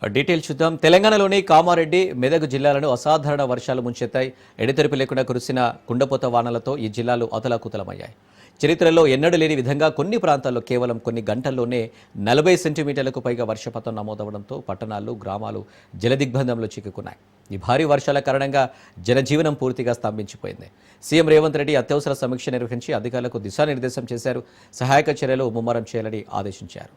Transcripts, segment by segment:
Detail చూద్దాం. తెలంగాణలోని కామారెడ్డి, మెదక్ జిల్లాలను అసాధారణ వర్షాలు ముంచెత్తాయి. ఎడతెరిపి లేకుండా కురిసిన కుండపోత వానలతో ఈ జిల్లాలు అతలాకుతలమయ్యాయి. చరిత్రలో ఎన్నడూ లేని విధంగా కొన్ని ప్రాంతాల్లో కేవలం కొన్ని గంటల్లోనే 40 సెంటీమీటర్లకు పైగా వర్షపాతం నమోదవడంతో పట్టణాలు, గ్రామాలు జలదిగ్బంధంలో చిక్కుకున్నాయి. ఈ భారీ వర్షాల కారణంగా జనజీవనం పూర్తిగా స్తంభించిపోయింది. సీఎం రేవంత్ రెడ్డి అత్యవసర సమీక్ష నిర్వహించి అధికారులకు దిశానిర్దేశం చేశారు. సహాయక చర్యలు ముమ్మరం చేయాలని ఆదేశించారు.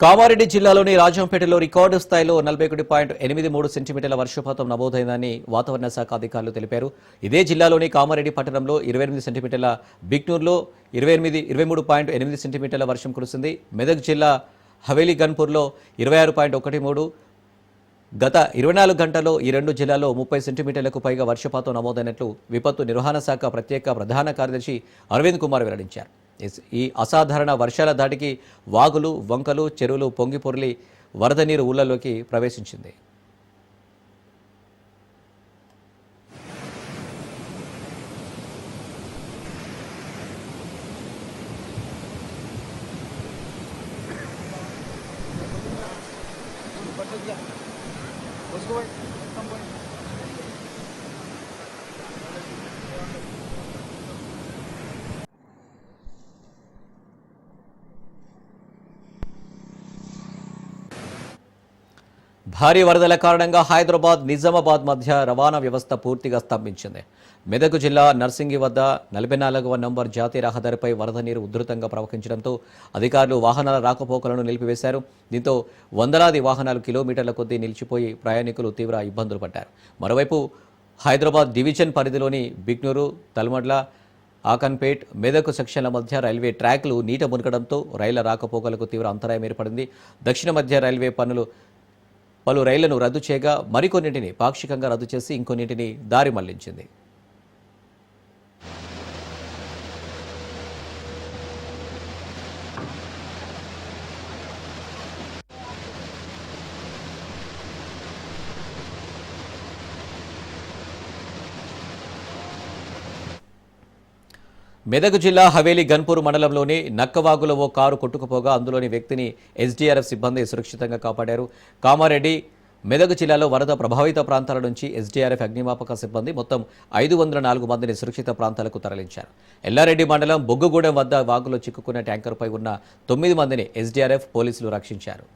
కామారెడ్డి జిల్లాలోని రాజంపేటలో రికార్డు స్థాయిలో 41.83 సెంటీమీటర్ల వర్షపాతం నమోదైందని వాతావరణ శాఖ అధికారులు తెలిపారు. ఇదే జిల్లాలోని కామారెడ్డి పట్టణంలో 28 సెంటీమీటర్ల, బిక్నూర్లో 23.8 సెంటీమీటర్ల వర్షం కురిసింది. మెదక్ జిల్లా హవేలీ గన్పూర్లో 26.13, గత 24 గంటల్లో ఈ రెండు జిల్లాల్లో 30 సెంటీమీటర్లకు పైగా వర్షపాతం నమోదైనట్లు విపత్తు నిర్వహణ శాఖ ప్రత్యేక ప్రధాన కార్యదర్శి అరవింద్ కుమార్ వెల్లడించారు. ఈ అసాధారణ వర్షాల దాటికి వాగులు, వంకలు, చెరువులు పొంగిపొర్లి వరద నీరు ఊళ్లలోకి ప్రవేశించింది. భారీ వరదల కారణంగా హైదరాబాద్, నిజామాబాద్ మధ్య రవాణా వ్యవస్థ పూర్తిగా స్తంభించింది. మెదక్ జిల్లా నర్సింగి వద్ద 44వ నంబర్ జాతీయ రహదారిపై వరద నీరు ఉధృతంగా ప్రవహించడంతో అధికారులు వాహనాల రాకపోకలను నిలిపివేశారు. దీంతో వందలాది వాహనాలు కిలోమీటర్ల కొద్దీ నిలిచిపోయి ప్రయాణికులు తీవ్ర ఇబ్బందులు పడ్డారు. మరోవైపు హైదరాబాద్ డివిజన్ పరిధిలోని బిక్నూరు, తల్మడ్ల, ఆకన్పేట్, మెదక్ సెక్షన్ల మధ్య రైల్వే ట్రాక్లు నీట మునగడంతో రైళ్ల రాకపోకలకు తీవ్ర అంతరాయం ఏర్పడింది. దక్షిణ మధ్య రైల్వే పలు రైళ్లను రద్దు చేయగా మరికొన్నింటిని పాక్షికంగా రద్దు చేసి ఇంకొన్నింటిని దారి మళ్లించింది. మెదక్ జిల్లా హవేలీ గన్పూర్ మండలంలోని నక్కవాగులో ఓ కారు కొట్టుకుపోగా అందులోని వ్యక్తిని ఎస్డీఆర్ఎఫ్ సిబ్బంది సురక్షితంగా కాపాడారు. కామారెడ్డి, మెదక్ జిల్లాలో వరద ప్రభావిత ప్రాంతాల నుంచి ఎస్డీఆర్ఎఫ్ అగ్నిమాపక సిబ్బంది మొత్తం 504 మందిని సురక్షిత ప్రాంతాలకు తరలించారు. ఎల్లారెడ్డి మండలం బొగ్గుగూడెం వద్ద వాగులో చిక్కుకున్న ట్యాంకర్పై ఉన్న 9 మందిని ఎస్డీఆర్ఎఫ్ పోలీసులు రక్షించారు.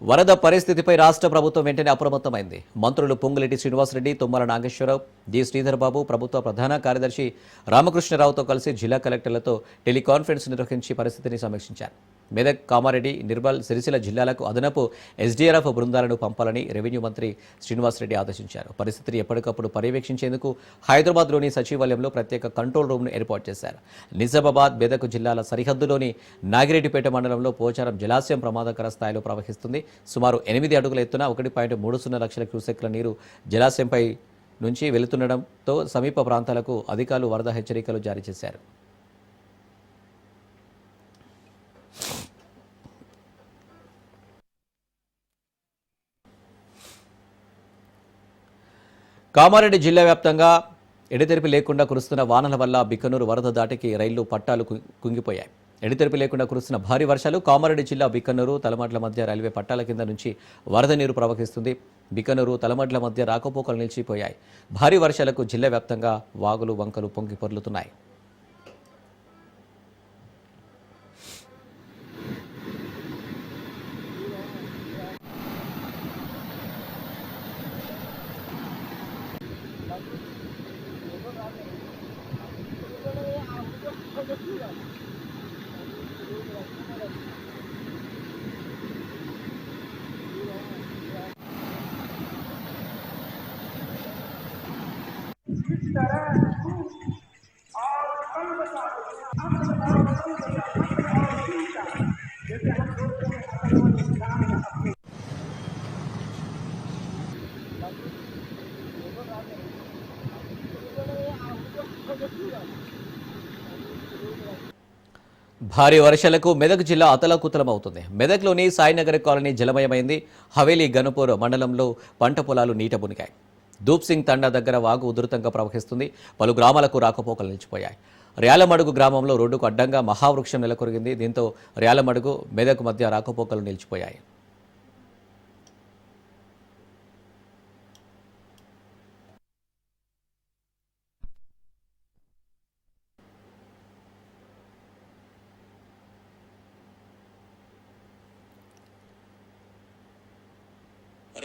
వరద పరిస్థితిపై రాష్ట్ర ప్రభుత్వం వెంటనే అప్రమత్తమైంది. మంత్రులు పొంగులేటి శ్రీనివాసరెడ్డి, తుమ్మల నాగేశ్వరరావు, డి శ్రీధర్బాబు, ప్రభుత్వ ప్రధాన కార్యదర్శి రామకృష్ణరావుతో కలిసి జిల్లా కలెక్టర్లతో టెలికాన్ఫరెన్స్ నిర్వహించి పరిస్థితిని సమీక్షించారు. మెదక్, కామారెడ్డి, నిర్మల్, సిరిసిల్ల జిల్లాలకు అదనపు ఎస్డీఆర్ఎఫ్ బృందాలను పంపాలని రెవెన్యూ మంత్రి శ్రీనివాసరెడ్డి ఆదేశించారు. పరిస్థితిని ఎప్పటికప్పుడు పర్యవేక్షించేందుకు హైదరాబాద్లోని సచివాలయంలో ప్రత్యేక కంట్రోల్ రూమ్ను ఏర్పాటు చేశారు. నిజామాబాద్, మెదక్ జిల్లాల సరిహద్దులోని నాగిరెడ్డిపేట మండలంలో పోచారం జలాశయం ప్రమాదకర స్థాయిలో ప్రవహిస్తుంది. సుమారు 8 అడుగుల ఎత్తున 1.30 లక్షల క్యూసెక్ల నీరు జలాశయంపై నుంచి వెళుతుండటంతో సమీప ప్రాంతాలకు అధికారులు వరద హెచ్చరికలు జారీ చేశారు. కామారెడ్డి జిల్లా వ్యాప్తంగా ఎడతెరిపి లేకుండా కురుస్తున్న వానల వల్ల బిక్కనూరు వరద దాటికి రైళ్లు పట్టాలు కుంగిపోయాయి. ఎడతెరిపి లేకుండా కురుస్తున్న భారీ వర్షాలు కామారెడ్డి జిల్లా బిక్కనూరు, తలమడ్ల మధ్య రైల్వే పట్టాల కింద నుంచి వరద నీరు ప్రవహిస్తుంది. బిక్కనూరు, తలమడ్ల మధ్య రాకపోకలు నిలిచిపోయాయి. భారీ వర్షాలకు జిల్లా వ్యాప్తంగా వాగులు, వంకలు పొంగి పొర్లుతున్నాయి. భారీ వర్షాలకు మెదక్ జిల్లా అతలాకుతలమవుతుంది. మెదక్లోని సాయినగర్ కాలనీ జలమయమైంది. హవేలీ గణపూర్ మండలంలో పంట పొలాలు నీట మునిగాయి. దూప్ సింగ్ తండా దగ్గర వాగు ఉధృతంగా ప్రవహిస్తుంది. పలు గ్రామాలకు రాకపోకలు నిలిచిపోయాయి. ర్యాలమడుగు గ్రామంలో రోడ్డుకు అడ్డంగా మహావృక్షం నెలకొరిగింది. దీంతో ర్యాలమడుగు మెదక్ మధ్య రాకపోకలు నిలిచిపోయాయి.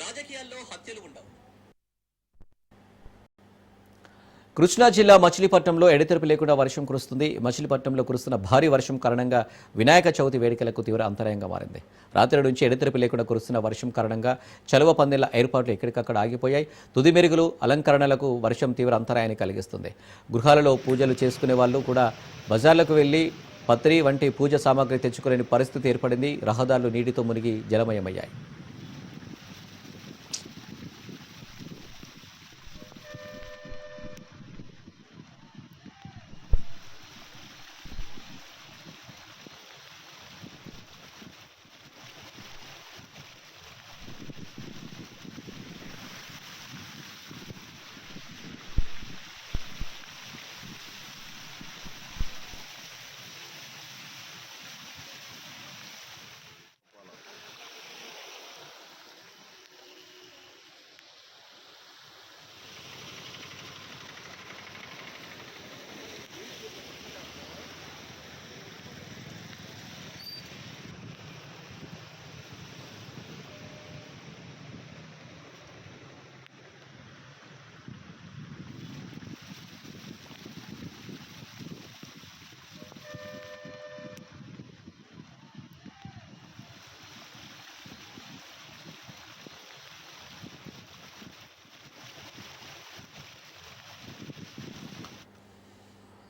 రాజకీయాల్లో హత్యలు ఉండవు. కృష్ణా జిల్లా మచిలీపట్నంలో ఎడతెరిపి లేకుండా వర్షం కురుస్తుంది. మచిలీపట్నంలో కురుస్తున్న భారీ వర్షం కారణంగా వినాయక చవితి వేడుకలకు తీవ్ర అంతరాయంగా మారింది. రాత్రి నుంచి ఎడతెరిపి లేకుండా కురుస్తున్న వర్షం కారణంగా చలువ పందిళ్ల ఏర్పాట్లు ఎక్కడికక్కడ ఆగిపోయాయి. తుది మెరుగులు అలంకరణలకు వర్షం తీవ్ర అంతరాయాన్ని కలిగిస్తుంది. గృహాలలో పూజలు చేసుకునే వాళ్ళు కూడా బజార్లకు వెళ్లి పత్రి వంటి పూజ సామాగ్రి తెచ్చుకోలేని పరిస్థితి ఏర్పడింది. రహదారులు నీటితో మునిగి జలమయమయ్యాయి.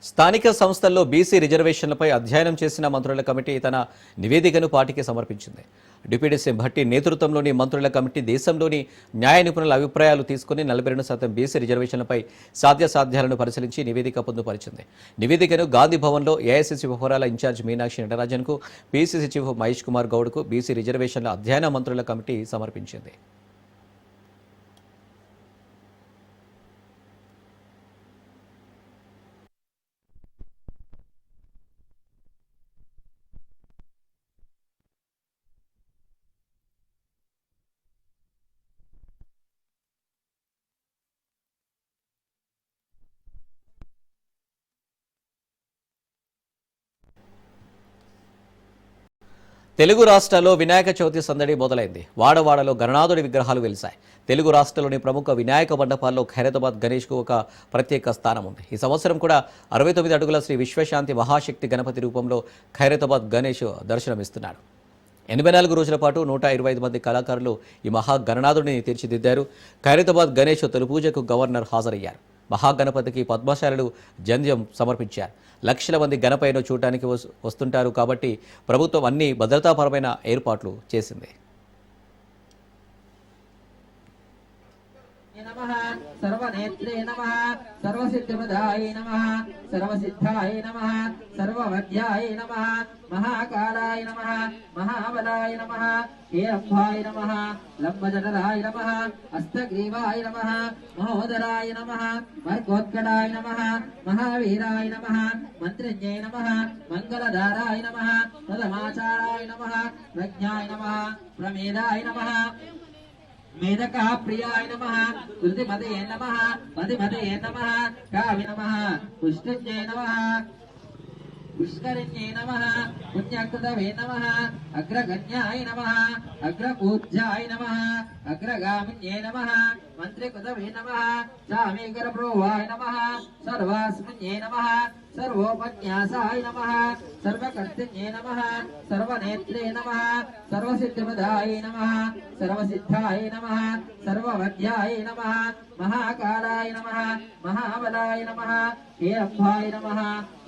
స్థానిక సంస్థల్లో బీసీ రిజర్వేషన్లపై అధ్యయనం చేసిన మంత్రుల కమిటీ తన నివేదికను పార్టీకి సమర్పించింది. డిప్యూటీ సీఎం భట్టి నేతృత్వంలోని మంత్రుల కమిటీ దేశంలోని న్యాయ నిపుణుల అభిప్రాయాలు తీసుకుని 42% బీసీ రిజర్వేషన్లపై సాధ్యాసాధ్యాలను పరిశీలించి నివేదిక పొందుపరిచింది. నివేదికను గాంధీ భవన్లో ఏఐసీసీ వ్యవహారాల ఇన్ఛార్జ్ మీనాక్షి నటరాజన్కు, పీసీసీ చీఫ్ మహేష్ కుమార్ గౌడ్కు బీసీ రిజర్వేషన్ల అధ్యయన మంత్రుల కమిటీ సమర్పించింది. తెలుగు రాష్ట్రాల్లో వినాయక చవితి సందడి మొదలైంది. వాడవాడలో గణనాథుడి విగ్రహాలు వెలిశాయి. తెలుగు రాష్ట్రాల్లోని ప్రముఖ వినాయక మండపాల్లో ఖైరతాబాద్ గణేష్కు ఒక ప్రత్యేక స్థానం ఉంది. ఈ సంవత్సరం కూడా 69 అడుగుల శ్రీ విశ్వశాంతి మహాశక్తి గణపతి రూపంలో ఖైరతాబాద్ గణేష్ దర్శనమిస్తున్నాడు. 84 రోజుల పాటు 125 మంది కళాకారులు ఈ మహా గణనాథుడిని తీర్చిదిద్దారు. ఖైరతాబాద్ గణేష్ తొలి పూజకు గవర్నర్ హాజరయ్యారు. మహాగణపతికి పద్మశాలులు జంధ్యం సమర్పించారు. లక్షల మంది గణపయ్యను చూడటానికి వస్తుంటారు కాబట్టి ప్రభుత్వం అన్ని భద్రతాపరమైన ఏర్పాట్లు చేసింది. नमः सर्वनेत्रे नमः सर्वसिद्धिप्रदाय नमः सर्वसिद्धाय नमः सर्ववद्याय नमः महाकालाय नमः महाबलाय नमः हेरम्भाय नमः लम्बजटलाय नमः हस्तग्रीवाय नमः महोदराय नमः वर्गोत्कटाय नमः महावीराय नमः मन्त्रिज्ञे नमः मङ्गलधाराय नमः प्रथमाचाराय नमः प्रज्ञाय नमः प्रमेदाय नमः मेधका प्रियाय नमः कृतिमते नमः मतिमते नमः काव्य नमः पुष्टज्ञे नमः पुष्करिण्ये नमः पुण्यकृतवे नमः अग्रगण्याय नमः अग्रपूज्याय नमः अग्रगामिन्ये नमः मन्त्रिकृतवे नमः सामीकरप्रोवाय नमः सर्वास्मिन्ये नमः सर्वोपन्यासाय नमः सर्वकर्तृन्ये नमः सर्वनेत्रे नमः सर्वसिद्धिप्रदाय नमः सर्वसिद्धाय नमः सर्ववद्याय नमः महाकालाय नमः महाबलाय नमः हेरम्भाय नमः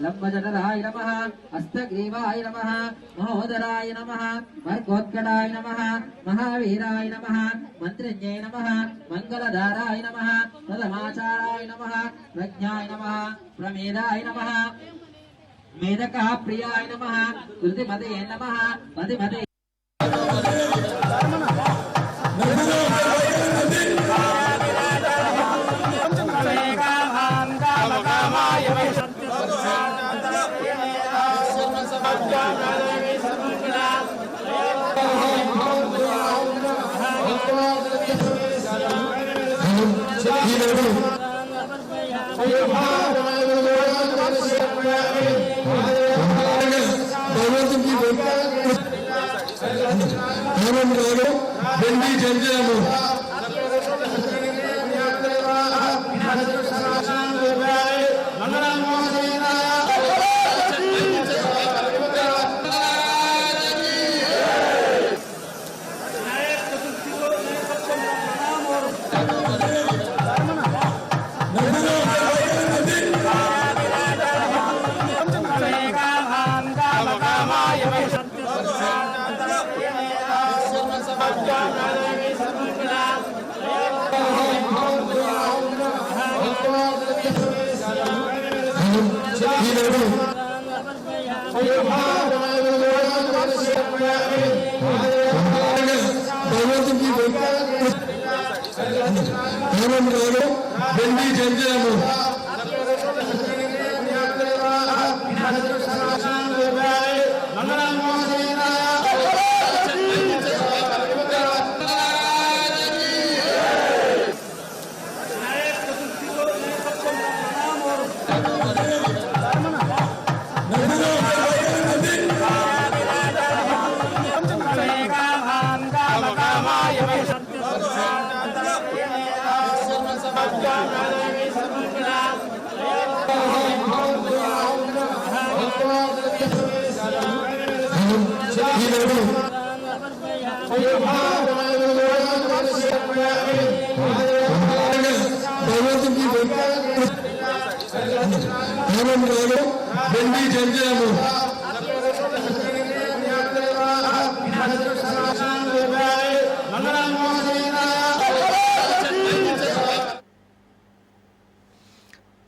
लम्बजटलाय नमः हस्तग्रीवाय नमः महोदराय नमः वर्गोत्कटाय नमः महावीराय नमः मन्त्रिज्ञे नमः मङ्गलधाराय नमः प्रथमाचाराय नमः प्रज्ञाय नमः प्रमेदाय नमः मेधकः प्रियाय नमः श्रुतिमते नमः मतिमते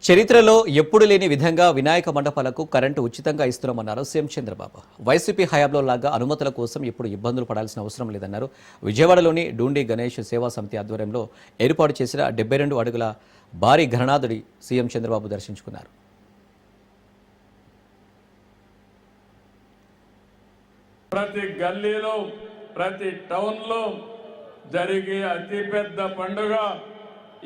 చరిత్రలో ఎప్పుడు లేని విధంగా వినాయక మండపాలకు కరెంటు ఉచితంగా ఇస్తున్నామన్నారు సీఎం చంద్రబాబు. వైసీపీ హయాంలో లాగా అనుమతుల కోసం ఇప్పుడు ఇబ్బందులు పడాల్సిన అవసరం లేదన్నారు. విజయవాడలోని డూండి గణేష్ సేవా సమితి ఆధ్వర్యంలో ఏర్పాటు చేసిన 72 అడుగుల భారీ గణనాథుడి సీఎం చంద్రబాబు దర్శించుకున్నారు. ప్రతి గల్లీలో ప్రతి టౌన్లో జరిగే అతిపెద్ద పండుగ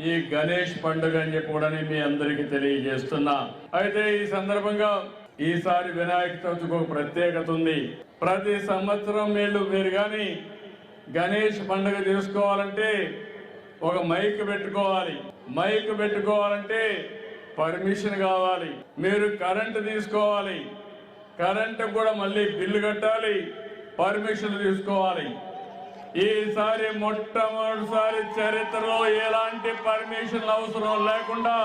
ఈ గణేష్ పండుగ అని కూడా మీ అందరికీ తెలియజేస్తున్నా. అయితే ఈ సందర్భంగా ఈసారి వినాయక చవితికి ఒక ప్రత్యేకత ఉంది. ప్రతి సంవత్సరం మీరు కానీ గణేష్ పండుగ చేసుకోవాలంటే ఒక మైక్ పెట్టుకోవాలి. మైక్ పెట్టుకోవాలంటే పర్మిషన్ కావాలి. మీరు కరెంటు తీసుకోవాలి. కరెంటు కూడా మళ్ళీ బిల్లు కట్టాలి, పర్మిషన్ తీసుకోవాలి. ఈసారి మొట్టమొదటిసారి చరిత్రలో ఎలాంటి పర్మిషన్ అవసరం లేకుండా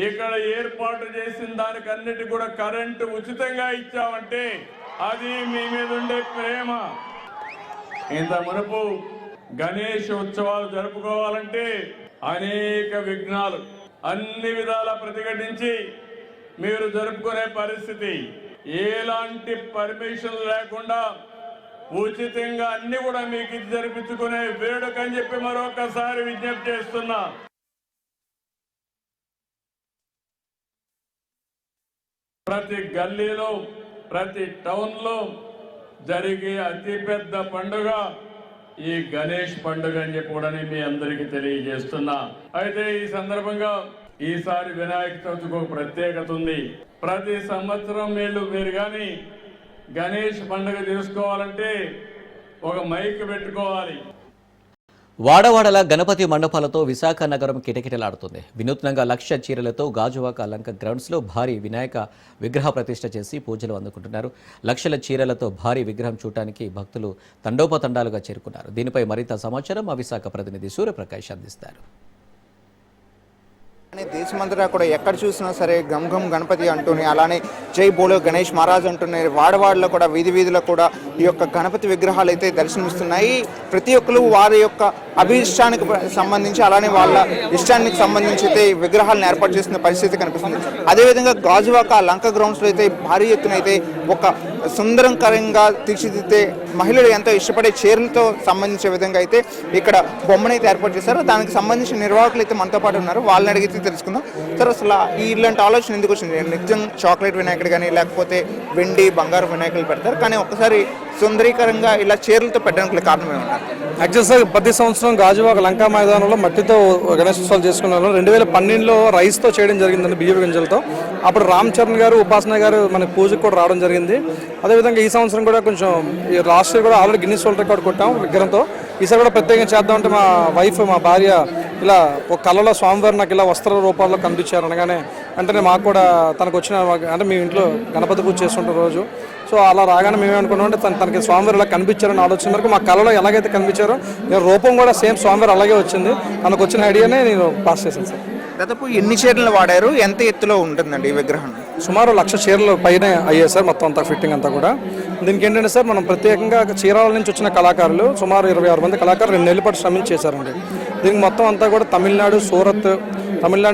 ఇక్కడ ఏర్పాటు చేసిన దానికన్నిటి కూడా కరెంటు ఉచితంగా ఇచ్చామంటే అది మీ మీద ఉండే ప్రేమ. ఇంత మునుపు గణేష్ ఉత్సవాలు జరుపుకోవాలంటే అనేక విఘ్నాలు అన్ని విధాల ప్రతిఘటించి మీరు జరుపుకునే పరిస్థితి. ఎలాంటి పర్మిషన్ లేకుండా ఉచితంగా అన్ని కూడా మీకు ఇది జరిపించుకునే వేడుక అని చెప్పి మరొకసారి విజ్ఞప్తి చేస్తున్నా. ప్రతి గల్లీలో ప్రతి టౌన్లో జరిగే అతిపెద్ద పండుగ ఈ గణేష్ పండుగ అని కూడా మీ అందరికీ తెలియజేస్తున్నా. అయితే ఈ సందర్భంగా ఈసారి వినాయక చవితికి ఒక ప్రత్యేకత ఉంది. ప్రతి సంవత్సరం మీరు కానీ గణేష్ పండుగ చేసుకోవాలంటే ఒక మైక్ పెట్టుకోవాలి. వాడవాడల గణపతి మండపాలతో విశాఖ నగరం కిటకిటలాడుతుంది. వినూత్నంగా 1,00,000 చీరలతో గాజువాక లంక గ్రౌండ్స్లో భారీ వినాయక విగ్రహ ప్రతిష్ఠ చేసి పూజలు అందుకుంటున్నారు. 1,00,000 చీరలతో భారీ విగ్రహం చూడటానికి భక్తులు తండోపతండాలుగా చేరుకున్నారు. దీనిపై మరింత సమాచారం మా విశాఖ ప్రతినిధి సూర్యప్రకాష్ అందిస్తారు. దేశమంతటా కూడా ఎక్కడ చూసినా సరే గమ్ గమ్ గణపతి అంటూనే, అలానే జై బోలో గణేష్ మహారాజ్ అంటూనే వాడవాడలో కూడా వీధి వీధిలో కూడా ఈ యొక్క గణపతి విగ్రహాలు అయితే దర్శనమిస్తున్నాయి. ప్రతి ఒక్కరు వారి యొక్క అభిష్టానికి సంబంధించి, అలానే వాళ్ళ ఇష్టానికి సంబంధించి అయితే విగ్రహాలను ఏర్పాటు చేస్తున్న పరిస్థితి కనిపిస్తుంది. అదేవిధంగా గాజువాక లంక గ్రౌండ్స్లో అయితే భారీ ఎత్తున అయితే ఒక సుందరంకరంగా తీర్చిదిద్దే మహిళలు ఎంతో ఇష్టపడే చీరలతో సంబంధించే విధంగా అయితే ఇక్కడ బొమ్మనైతే ఏర్పాటు చేశారు. దానికి సంబంధించిన నిర్వాహకులు అయితే మనతో పాటు ఉన్నారు. వాళ్ళని అడిగితే తెలుసుకుందాం. సార్, అసలు ఇలాంటి ఆలోచన ఎందుకు వచ్చింది? నిత్యం చాక్లెట్ వినాయకుడు కానీ లేకపోతే వెండి బంగారు వినాయకులు పెడతారు, కానీ ఒక్కసారి సుందరీకరంగా ఇలా చీరలతో పెట్టడానికి కారణం ఏమన్నారు? యాక్చువల్ సార్, ప్రతి సంవత్సరం గాజువాక లంకా మైదానంలో మట్టితో గణేశోత్సవాలు చేసుకున్నారు. 2012లో రైస్తో చేయడం జరిగిందండి, బియ్యపు గింజలతో. అప్పుడు రామ్ చరణ్ గారు, ఉపాసన గారు మన పూజకు కూడా రావడం జరిగింది. అదేవిధంగా ఈ సంవత్సరం కూడా కొంచెం లాస్ట్ ఇయర్ కూడా ఆల్రెడీ గిన్నిస్ వరల్డ్ రికార్డ్ కొట్టాం విగ్రహంతో. ఈసారి కూడా ప్రత్యేకంగా చేద్దామంటే మా వైఫ్, మా భార్య ఇలా ఒక కళలో స్వామివారు నాకు ఇలా వస్త్ర రూపాల్లో కనిపించారు అనగానే వెంటనే మాకు కూడా తనకు వచ్చిన, అంటే మీ ఇంట్లో గణపతి పూజ చేస్తుంటాం రోజు. సో అలా రాగానే మేమేమనుకున్నాం అంటే తనకి స్వామివారు ఇలా కనిపించారని ఆలోచన వరకు మా కళలో ఎలాగైతే కనిపించారో నేను రూపం కూడా సేమ్ స్వామివారు అలాగే వచ్చింది. తనకు వచ్చిన ఐడియానే నేను పాస్ చేశాను సార్. దాదాపు ఎన్ని చీరలు వాడారు? ఎంత ఎత్తులో ఉంటుందండి ఈ విగ్రహం? సుమారు 1,00,000 చీరలు పైన అయ్యాయి సార్, మొత్తం అంతా ఫిట్టింగ్ అంతా కూడా. దీనికి ఏంటంటే సార్, మనం ప్రత్యేకంగా చీరాల నుంచి వచ్చిన కళాకారులు సుమారు 26 మంది కళాకారులు 2 నెలల పాటు శ్రమించి చేశారండి. దీనికి మొత్తం అంతా కూడా తమిళనాడు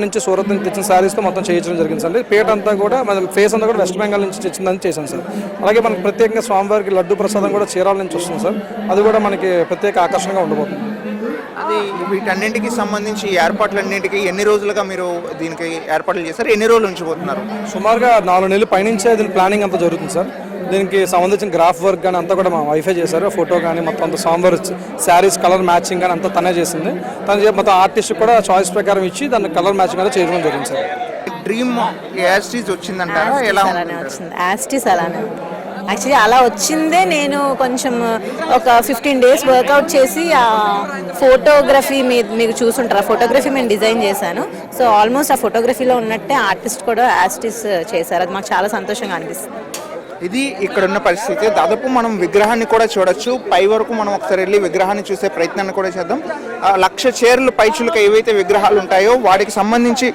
నుంచి సూరత్ నుంచి తెచ్చిన శారీస్తో మొత్తం చేయించడం జరిగింది సార్. పీట అంతా కూడా మన ఫేస్ అంతా కూడా వెస్ట్ బెంగాల్ నుంచి తెచ్చిందని చేశాను సార్. అలాగే మనకి ప్రత్యేకంగా స్వామివారికి లడ్డు ప్రసాదం కూడా చీరాల నుంచి వస్తుంది సార్. అది కూడా మనకి ప్రత్యేక ఆకర్షణగా ఉండబోతుంది. అది వీటన్నింటికి సంబంధించి ఏర్పాట్లన్నింటికి ఎన్ని రోజులుగా మీరు దీనికి ఏర్పాట్లు చేశారు? ఎన్ని రోజులు ఉంచిపోతున్నారు? సుమారుగా 4 నెలలు పైనుంచే దీని ప్లానింగ్ అంతా జరుగుతుంది సార్. దీనికి సంబంధించిన గ్రాఫ్ వర్క్ కానీ అంతా కూడా మా వైఫై చేశారు. ఫోటో కానీ మొత్తం అంతా సాంబార్ శారీస్ కలర్ మ్యాచింగ్ కానీ అంతా తనే చేసింది. తను మొత్తం ఆర్టిస్ట్ కూడా చాయిస్ ప్రకారం ఇచ్చి దాన్ని కలర్ మ్యాచింగ్ అనేది చేయడం జరిగింది సార్. డ్రీమ్ యాస్టీస్ వచ్చిందంటారా? ఎలా వచ్చింది? యాస్టీస్ అలానే యాక్చువల్లీ అలా వచ్చిందే. నేను కొంచెం ఒక 15 డేస్ వర్కౌట్ చేసి ఆ ఫోటోగ్రఫీ మీకు చూసుంటారు, ఆ ఫోటోగ్రఫీ మేము డిజైన్ చేశాను. సో ఆల్మోస్ట్ ఆ ఫోటోగ్రఫీలో ఉన్నట్టే ఆర్టిస్ట్ కూడా యాస్టీస్ చేశారు. అది మాకు చాలా సంతోషంగా అనిపిస్తుంది. ఇది ఇక్కడ ఉన్న పరిస్థితి. దాదాపు మనం విగ్రహాన్ని కూడా చూడొచ్చు. పై వరకు మనం ఒకసారి వెళ్ళి విగ్రహాన్ని చూసే ప్రయత్నాన్ని కూడా చేద్దాం. 1,00,000 చీరలు పైచులకు ఏవైతే విగ్రహాలు ఉంటాయో వాటికి సంబంధించి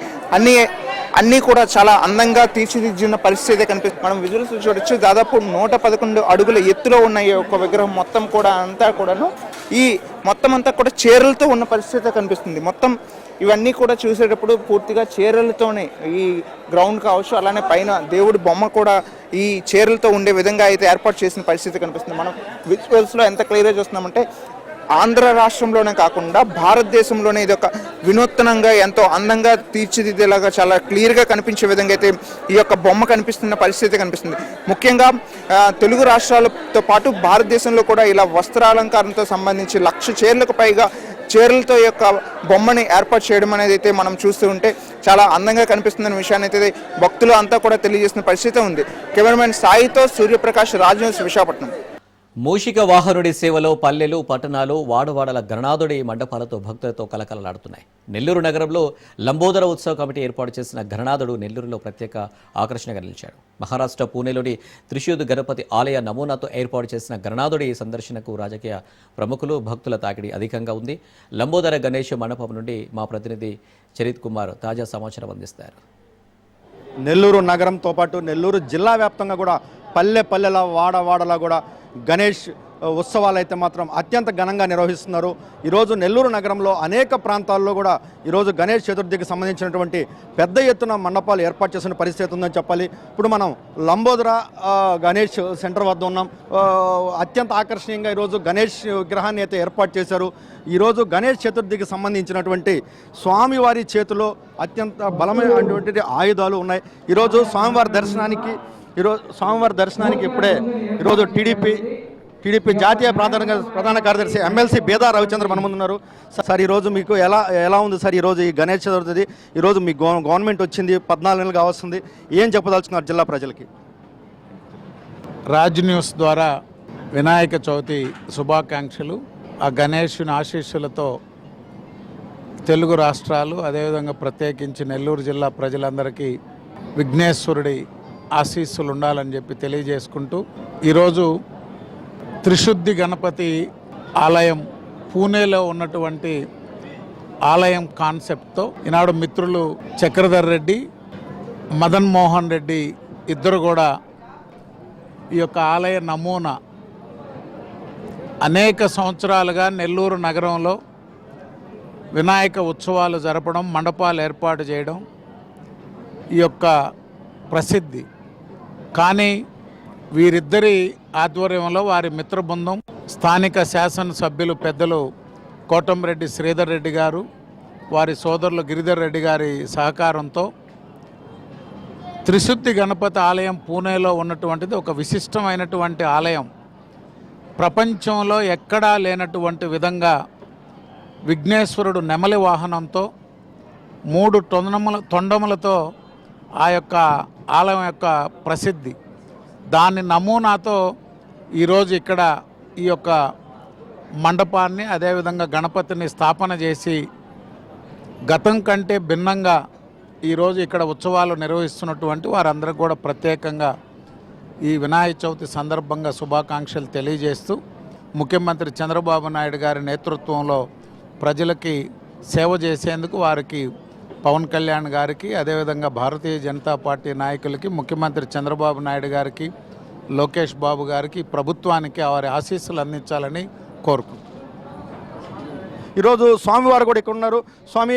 అన్నీ కూడా చాలా అందంగా తీర్చిదిద్దిన పరిస్థితి కనిపిస్తుంది. మనం విజువల్స్ చూడొచ్చు. దాదాపు 111 అడుగుల ఎత్తులో ఉన్న ఈ యొక్క విగ్రహం మొత్తం కూడా అంతా కూడాను ఈ మొత్తం అంతా కూడా చీరలతో ఉన్న పరిస్థితి కనిపిస్తుంది. మొత్తం ఇవన్నీ కూడా చూసేటప్పుడు పూర్తిగా చీరలతోనే ఈ గ్రౌండ్ కావచ్చు, అలానే పైన దేవుడి బొమ్మ కూడా ఈ చీరలతో ఉండే విధంగా అయితే ఏర్పాటు చేసిన పరిస్థితి కనిపిస్తుంది. మనం విజువల్స్లో ఎంత క్లియర్గా చూస్తున్నామంటే ఆంధ్ర రాష్ట్రంలోనే కాకుండా భారతదేశంలోనే ఇది ఒక వినూత్నంగా ఎంతో అందంగా తీర్చిదిద్దేలాగా చాలా క్లియర్గా కనిపించే విధంగా అయితే ఈ యొక్క బొమ్మ కనిపిస్తున్న పరిస్థితి కనిపిస్తుంది. ముఖ్యంగా తెలుగు రాష్ట్రాలతో పాటు భారతదేశంలో కూడా ఇలా వస్త్రాలంకారంతో సంబంధించి 1,00,000 చీరలకు పైగా చీరలతో యొక్క బొమ్మని ఏర్పాటు చేయడం అనేది అయితే మనం చూస్తూ ఉంటే చాలా అందంగా కనిపిస్తుందనే విషయాన్ని అయితే భక్తులు అంతా కూడా తెలియజేసిన పరిస్థితి ఉంది. కెమెరామెన్ సాయితో సూర్యప్రకాష్, రాజ్ న్యూస్, విశాఖపట్నం. మూషిక వాహనుడి సేవలో పల్లెలు, పట్టణాలు, వాడవాడల గణనాథుడి మండపాలతో భక్తులతో కలకలలాడుతున్నాయి. నెల్లూరు నగరంలో లంబోదర ఉత్సవ కమిటీ ఏర్పాటు చేసిన గణనాథుడు నెల్లూరులో ప్రత్యేక ఆకర్షణగా నిలిచాడు. మహారాష్ట్ర పూణేలోని త్రిశూర్ గణపతి ఆలయ నమూనాతో ఏర్పాటు చేసిన గణనాథుడి సందర్శనకు రాజకీయ ప్రముఖులు, భక్తుల తాకిడి అధికంగా ఉంది. లంబోదర గణేష్ మండపం నుండి మా ప్రతినిధి చరిత్ కుమార్ తాజా సమాచారం అందిస్తారు. నెల్లూరు నగరంతో పాటు నెల్లూరు జిల్లా వ్యాప్తంగా కూడా పల్లెల వాడవాడలా కూడా గణేష్ ఉత్సవాలు అయితే మాత్రం అత్యంత ఘనంగా నిర్వహిస్తున్నారు. ఈరోజు నెల్లూరు నగరంలో అనేక ప్రాంతాల్లో కూడా ఈరోజు గణేష్ చతుర్థికి సంబంధించినటువంటి పెద్ద ఎత్తున మండపాలు ఏర్పాటు చేసిన పరిస్థితి ఉందని చెప్పాలి. ఇప్పుడు మనం లంబోదర గణేష్ సెంటర్ వద్ద ఉన్నాం. అత్యంత ఆకర్షణీయంగా ఈరోజు గణేష్ విగ్రహాన్ని అయితే ఏర్పాటు చేశారు. ఈరోజు గణేష్ చతుర్థికి సంబంధించినటువంటి స్వామివారి చేతిలో అత్యంత బలమైనటువంటి ఆయుధాలు ఉన్నాయి. ఈరోజు స్వామివారి దర్శనానికి ఇప్పుడే ఈరోజు టీడీపీ జాతీయ ప్రధాన కార్యదర్శి ఎమ్మెల్సీ బేదా రవిచంద్ర మన ముందున్నారు. సార్, ఈరోజు మీకు ఎలా ఉంది సార్? ఈరోజు ఈ గణేష్ చతుర్థి ఈరోజు మీ గవర్నమెంట్ వచ్చింది, 14 నెలలుగా వస్తుంది. ఏం చెప్పదలుచుకున్నారు జిల్లా ప్రజలకి? రాజ్ న్యూస్ ద్వారా వినాయక చవితి శుభాకాంక్షలు. ఆ గణేషుని ఆశీస్సులతో తెలుగు రాష్ట్రాలు, అదేవిధంగా ప్రత్యేకించి నెల్లూరు జిల్లా ప్రజలందరికీ విఘ్నేశ్వరుడి ఆశీస్సులు ఉండాలని చెప్పి తెలియజేసుకుంటూ ఈరోజు త్రిశుద్ధి గణపతి ఆలయం పూణేలో ఉన్నటువంటి ఆలయం కాన్సెప్ట్తో ఈనాడు మిత్రులు చక్రధర్ రెడ్డి, మదన్ మోహన్ రెడ్డి ఇద్దరు కూడా ఈ యొక్క ఆలయ నమూనా అనేక సంవత్సరాలుగా నెల్లూరు నగరంలో వినాయక ఉత్సవాలు జరపడం, మండపాలు ఏర్పాటు చేయడం ఈ యొక్క ప్రసిద్ధి. కానీ వీరిద్దరి ఆధ్వర్యంలో వారి మిత్ర బృందం, స్థానిక శాసనసభ్యులు పెద్దలు కోటంరెడ్డి శ్రీధర్ రెడ్డి గారు, వారి సోదరులు గిరిధర్ రెడ్డి గారి సహకారంతో త్రిశుద్ధి గణపతి ఆలయం పూణేలో ఉన్నటువంటిది ఒక విశిష్టమైనటువంటి ఆలయం. ప్రపంచంలో ఎక్కడా లేనటువంటి విధంగా విఘ్నేశ్వరుడు నెమలి వాహనంతో 3 తొండములతో ఆ యొక్క ఆలయం యొక్క ప్రసిద్ధి. దాని నమూనాతో ఈరోజు ఇక్కడ ఈ యొక్క మండపాన్ని, అదేవిధంగా గణపతిని స్థాపన చేసి గతం కంటే భిన్నంగా ఈరోజు ఇక్కడ ఉత్సవాలు నిర్వహిస్తున్నటువంటి వారందరికీ కూడా ప్రత్యేకంగా ఈ వినాయక చవితి సందర్భంగా శుభాకాంక్షలు తెలియజేస్తూ, ముఖ్యమంత్రి చంద్రబాబు నాయుడు గారి నేతృత్వంలో ప్రజలకి సేవ చేసేందుకు వారికి పవన్ కళ్యాణ్ గారికి, అదేవిధంగా భారతీయ జనతా పార్టీ నాయకులకి, ముఖ్యమంత్రి చంద్రబాబు నాయుడు గారికి, లోకేష్ బాబు గారికి, ప్రభుత్వానికి వారి ఆశీస్సులు అందించాలని కోరుకుంటున్నాను. ఈరోజు స్వామివారు కూడా ఇక్కడ ఉన్నారు. స్వామి,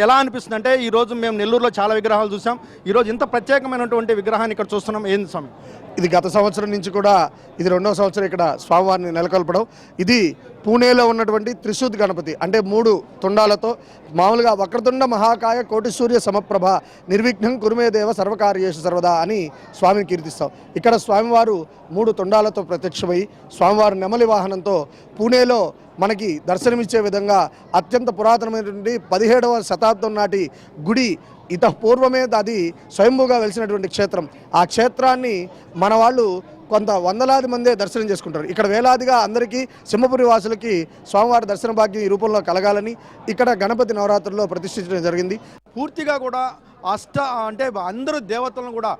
ఎలా అనిపిస్తుంది అంటే ఈరోజు మేము నెల్లూరులో చాలా విగ్రహాలు చూసాం, ఈరోజు ఇంత ప్రత్యేకమైనటువంటి విగ్రహాన్ని ఇక్కడ చూస్తున్నాం. ఏంది స్వామి? ఇది గత సంవత్సరం నుంచి కూడా ఇది 2వ సంవత్సరం ఇక్కడ స్వామివారిని నెలకొల్పడం. ఇది పూణేలో ఉన్నటువంటి త్రిశూద్ గణపతి, అంటే 3 తుండాలతో, మామూలుగా వక్రతుండ మహాకాయ కోటి సూర్య సమప్రభ నిర్విఘ్నం కురుమేదేవ సర్వకార్యేషు సర్వదా అని స్వామిని కీర్తిస్తాం. ఇక్కడ స్వామివారు 3 తుండాలతో ప్రత్యక్షమై స్వామివారు నెమలి వాహనంతో పూణేలో మనకి దర్శనమిచ్చే విధంగా అత్యంత పురాతనమైనటువంటి 17వ శతాబ్దం నాటి గుడి, పూర్వమే అది స్వయంభూగా వెలిసినటువంటి క్షేత్రం. ఆ క్షేత్రాన్ని మన వాళ్ళు కొంత వందలాది మందే దర్శనం చేసుకుంటారు. ఇక్కడ వేలాదిగా అందరికీ సింహపురి వాసులకి స్వామివారి దర్శన భాగ్యం ఈ రూపంలో కలగాలని ఇక్కడ గణపతి నవరాత్రుల్లో ప్రతిష్ఠించడం జరిగింది. పూర్తిగా కూడా అంటే అందరూ దేవతలను కూడా,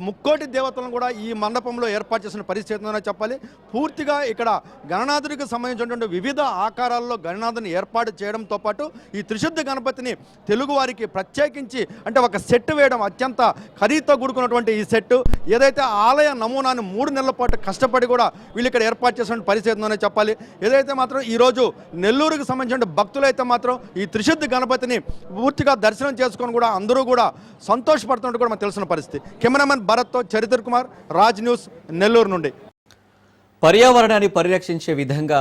3 కోటి దేవతలను కూడా ఈ మండపంలో ఏర్పాటు చేసిన పరిస్థితి చెప్పాలి. పూర్తిగా ఇక్కడ గణనాథుడికి సంబంధించినటువంటి వివిధ ఆకారాల్లో గణనాథుని ఏర్పాటు చేయడంతో పాటు ఈ త్రిశుద్ధి గణపతిని తెలుగు వారికి ప్రత్యేకించి అంటే ఒక సెట్ వేయడం, అత్యంత ఖరీదుతో కూడుకున్నటువంటి ఈ సెట్ ఏదైతే ఆలయ నమూనాను 3 నెలల పాటు కష్టపడి కూడా వీళ్ళు ఇక్కడ ఏర్పాటు చేసిన పరిస్థితి చెప్పాలి. ఏదైతే మాత్రం ఈరోజు నెల్లూరుకి సంబంధించిన భక్తులైతే మాత్రం ఈ త్రిశుద్ధి గణపతిని పూర్తిగా దర్శనం చేసుకొని కూడా అందరూ కూడా సంతోషపడుతున్నట్టు కూడా మనకు తెలిసిన పరిస్థితి. కెమెరామెన్ భరత్తో చరిత్ర కుమార్, రాజ్ న్యూస్, నెల్లూరు నుండి. పర్యావరణాన్ని పరిరక్షించే విధంగా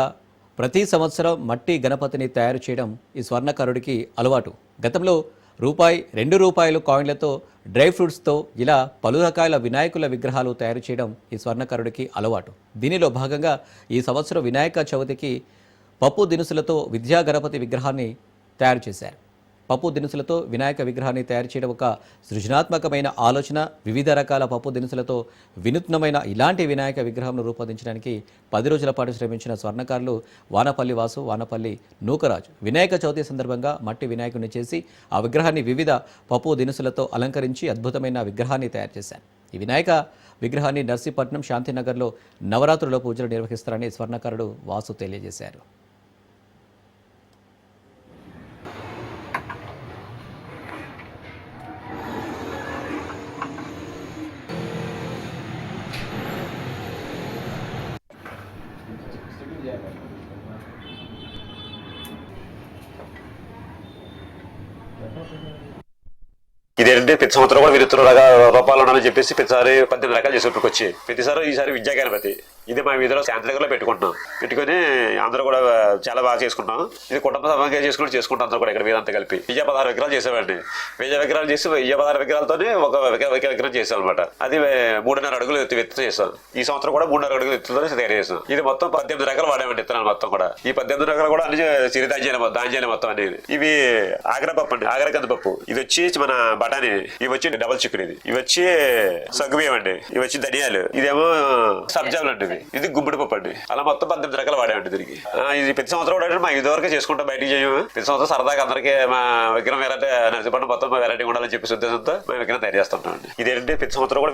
ప్రతి సంవత్సరం మట్టి గణపతిని తయారు చేయడం ఈ స్వర్ణకారుడికి అలవాటు. గతంలో ₹2 కాయిన్లతో, డ్రై ఫ్రూట్స్తో ఇలా పలు రకాల వినాయకుల విగ్రహాలు తయారు చేయడం ఈ స్వర్ణకారుడికి అలవాటు. దీనిలో భాగంగా ఈ సంవత్సరం వినాయక చవితికి పప్పు దినుసులతో విద్యా గణపతి విగ్రహాన్ని తయారు చేశారు. పప్పు దినుసులతో వినాయక విగ్రహాన్ని తయారు చేయడం ఒక సృజనాత్మకమైన ఆలోచన. వివిధ రకాల పప్పు దినుసులతో వినూత్నమైన ఇలాంటి వినాయక విగ్రహంను రూపొందించడానికి 10 రోజుల పాటు శ్రమించిన స్వర్ణకారులు వానపల్లి వాసు, వానపల్లి నూకరాజు వినాయక చవితి సందర్భంగా మట్టి వినాయకుడిని చేసి ఆ విగ్రహాన్ని వివిధ పప్పు దినుసులతో అలంకరించి అద్భుతమైన విగ్రహాన్ని తయారు చేశారు. ఈ వినాయక విగ్రహాన్ని నర్సీపట్నం, శాంతినగర్లో నవరాత్రుల పూజలు నిర్వహిస్తారని స్వర్ణకారుడు వాసు తెలియజేశారు. ఇదేంటంటే ప్రతి సంవత్సరం కూడా 1,000 రూపాయలు ఉండాలని చెప్పేసి ప్రతిసారి 18 రకాలు చేసుకుంటూ వచ్చి ప్రతిసారి ఈసారి విద్యా గణపతి ఇది మా వీధిలో శాంతినగర్లో పెట్టుకుంటున్నాం. పెట్టుకుని అందరూ కూడా చాలా బాగా చేసుకుంటాం. ఇది కుటుంబ సభగా చేసుకుంటాం అందరూ కూడా ఇక్కడ వీధంతా కలిపి 16 విగ్రహాలు చేసామండి. 1000 విగ్రహాలు చేసి 16 విగ్రహాలతోనే ఒక విగ్రహం చేసాం అనమాట. అది 3.5 అడుగులు ఎత్తు చేసాం. ఈ సంవత్సరం కూడా 3.5 అడుగులు ఎత్తుతోనే తయారు చేసాం. ఇది మొత్తం 18 రకాలు వాడామండి విత్తనాలు మొత్తం కూడా. ఈ 18 రకాలు కూడా అన్ని ధాన్యాలు మొత్తం అనేది. ఇవి ఆగరపప్పు అండి, ఆగర కందిపప్పు. ఇది వచ్చి మన బఠానీ, ఇవి వచ్చి డబల్ చికెన్, ఇవి వచ్చి సగ్గుబియ్యం అండి, ఇవి వచ్చి ధనియాలు, ఇదేమో సబ్జాలు అండి, ఇది గుమ్మడి పప్పు అండి. అలా మొత్తం 18 రకాలు వాడామండి దీనికి. ఇది ప్రతి సంవత్సరం కూడా మా ఇదివరకే చేసుకుంటాం, బయటికి చేయము. ప్రతి సంవత్సరం సరదాగా అందరికీ మా విగ్రహం వెరైటీ నరసింహ మొత్తం వెరైటీ ఉండాలని చెప్పేసి ఉద్దేశంతో మేము విగ్రహం తయారు చేస్తుంటాం అండి. ఇదేంటంటే ప్రతి సంవత్సరం కూడా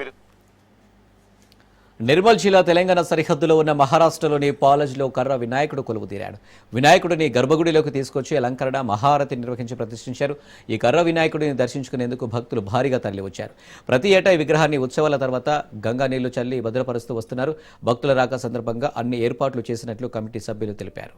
నిర్మల్ జిల్లా తెలంగాణ సరిహద్దులో ఉన్న మహారాష్ట్రలోని పాలజ్లో కర్ర వినాయకుడు కొలువుదీరాడు. వినాయకుడిని గర్భగుడిలోకి తీసుకొచ్చి అలంకరణ మహారతి నిర్వహించి ప్రతిష్ఠించారు. ఈ కర్ర వినాయకుడిని దర్శించుకునేందుకు భక్తులు భారీగా తరలివచ్చారు. ప్రతి ఏటా ఈ విగ్రహాన్ని ఉత్సవాల తర్వాత గంగా నీళ్లు చల్లి భద్రపరుస్తూ వస్తున్నారు. భక్తుల రాక సందర్భంగా అన్ని ఏర్పాట్లు చేసినట్లు కమిటీ సభ్యులు తెలిపారు.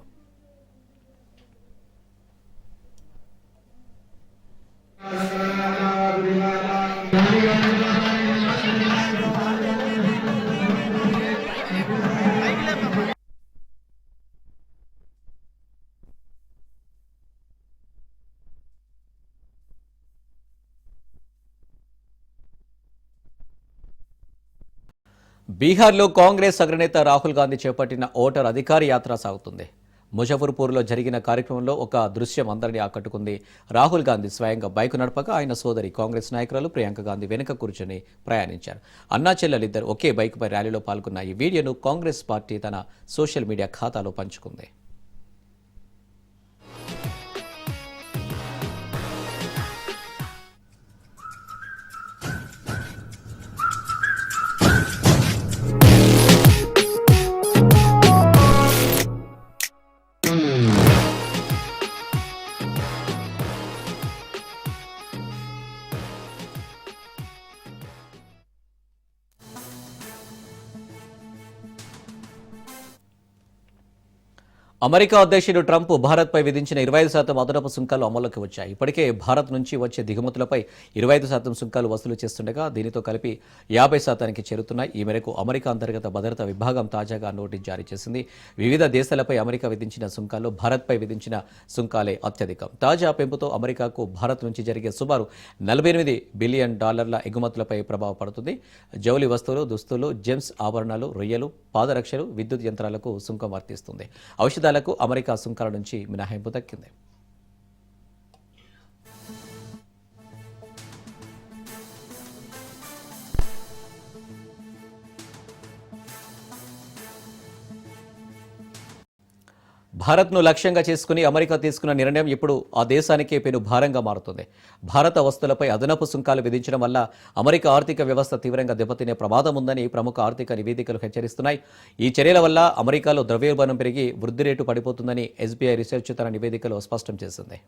బీహార్లో కాంగ్రెస్ అగ్రనేత రాహుల్ గాంధీ చేపట్టిన ఓటర్ అధికార యాత్ర సాగుతుంది. ముజఫర్పూర్లో జరిగిన కార్యక్రమంలో ఒక దృశ్యం అందరినీ ఆకట్టుకుంది. రాహుల్ గాంధీ స్వయంగా బైకు నడపగా ఆయన సోదరి కాంగ్రెస్ నాయకురాలు ప్రియాంక గాంధీ వెనుక కూర్చొని ప్రయాణించారు. అన్నా చెల్లెలిద్దరు ఒకే బైకుపై ర్యాలీలో పాల్గొన్న ఈ వీడియోను కాంగ్రెస్ పార్టీ తన సోషల్ మీడియా ఖాతాలో పంచుకుంది. అమెరికా అధ్యక్షుడు ట్రంప్ భారత్పై విధించిన 25% అదనపు సుంకాలు అమల్లోకి వచ్చాయి. ఇప్పటికే భారత్ నుంచి వచ్చే దిగుమతులపై 25% సుంకాలు వసూలు చేస్తుండగా దీనితో కలిపి 50%కి చేరుతున్నాయి. ఈ మేరకు అమెరికా అంతర్గత భద్రతా విభాగం తాజాగా నోటీస్ జారీ చేసింది. వివిధ దేశాలపై అమెరికా విధించిన సుంకాల్లో భారత్పై విధించిన సుంకాలే అత్యధికం. తాజా పెంపుతో అమెరికాకు భారత్ నుంచి జరిగే సుమారు $48 బిలియన్ ఎగుమతులపై ప్రభావం పడుతుంది. జౌలి వస్తువులు, దుస్తులు, జెమ్స్ ఆభరణాలు, రొయ్యలు, పాదరక్షలు, విద్యుత్ యంత్రాలకు సుంకం వర్తిస్తుంది. ఔషధాలకు అమెరికా సుంకాల నుంచి మినహాయింపు దక్కింది. భారత్ను లక్ష్యంగా చేసుకుని అమెరికా తీసుకున్న నిర్ణయం ఇప్పుడు ఆ దేశానికే పెను భారంగా మారుతుంది. భారత వస్తువులపై అదనపు సుంకాలు విధించడం వల్ల అమెరికా ఆర్థిక వ్యవస్థ తీవ్రంగా దెబ్బతినే ప్రమాదం ఉందని ప్రముఖ ఆర్థిక నివేదికలు హెచ్చరిస్తున్నాయి. ఈ చర్యల వల్ల అమెరికాలో ద్రవ్యోల్బణం పెరిగి వృద్ధి రేటు పడిపోతుందని ఎస్బీఐ రీసెర్చ్ తన నివేదికలో స్పష్టం చేసింది.